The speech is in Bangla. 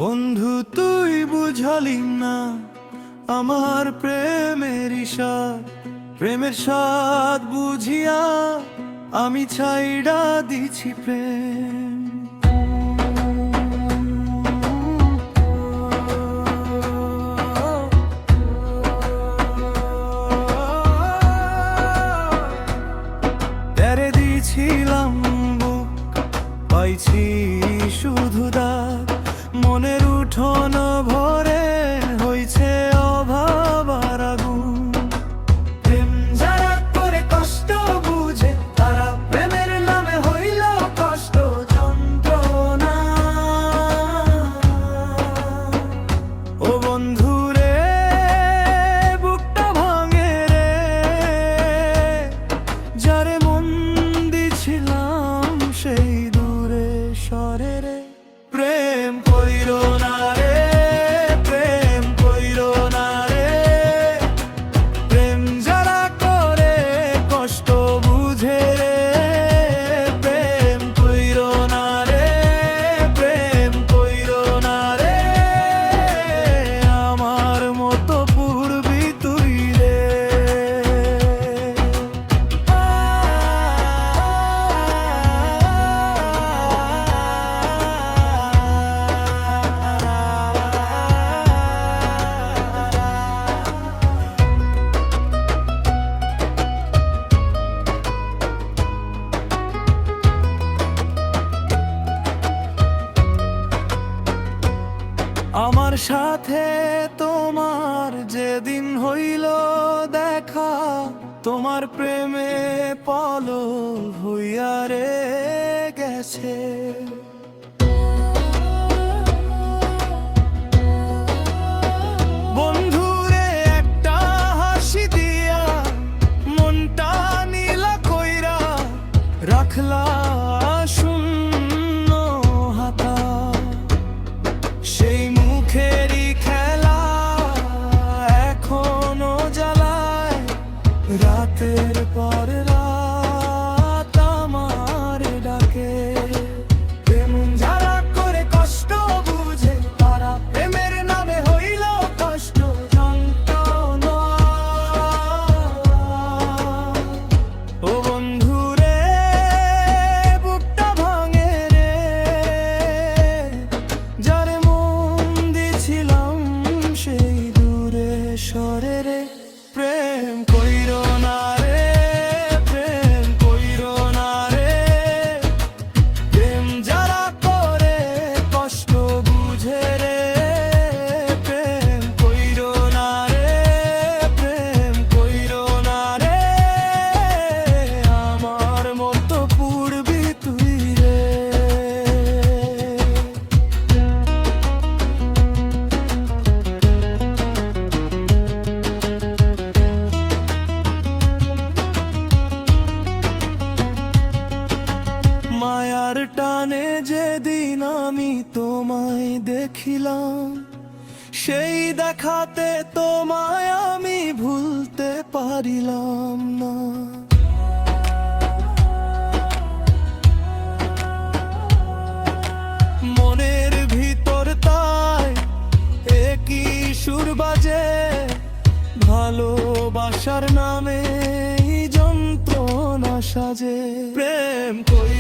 বন্ধু তুই বুঝালি না আমার প্রেমের ইশারা, প্রেমের স্বাদ বুঝিয়া আমি ছাইড়া দিছি প্রেম। তেরে দিছিলাম বুক, পাইছি শুধু দাগ, মনের উঠোন ভরে হইছে অভাব আর আগুন। প্রেম যারা করে কষ্ট বুঝে তারা প্রেমের নামে হইল কষ্ট যন্ত্রণা। ও বন্ধু রে বুকটা ভাঙে রে, যারে মন দিছিলাম সেই দূরে সরে রে। প্রেম কইরো না রে, প্রেম কইরো না রে, প্রেম যারা করে কষ্ট বুঝে রে। প্রেম কইরো না রে, প্রেম কইরো না রে, আমার মতো পূর্বী তুই রে। আমার সাথে তোমার যেদিন হইল দেখা, তোমার প্রেমে পাগল হইয়া রে গেছে। বন্ধুরে একটা হাসি দিয়া মনটা নীলা কইরা রাখলা শূন্য হাতা। সেই মুখেরই খেলা এখনো জ্বালায়, রাতের পর রাত আমার ডাকে। প্রেম যারা করে কষ্ট বুঝে তারা প্রেমের নামে হইল কষ্ট যন্ত্রণা। ও বন্ধু রে বুকটা ভাঙে রে, যারে মন দিছিলাম সেই দূরে সরে রে। প্রেম কইরো না রে, প্রেম কইরো না রে, প্রেম যারা করে কষ্ট বুঝে রে। প্রেম কইরো না রে, প্রেম কইরো না রে, আমার মতো পূর্বী তুই রে। মায়ার টানে যেদিন আমি তোমায় দেখিলাম, সেই দেখাতে তোমায় আমি ভুলতে পারিলাম না। মনের ভিতর তাই একই সুর বাজে, ভালোবাসার নামে যন্ত্রণা সাজে। প্রেম কই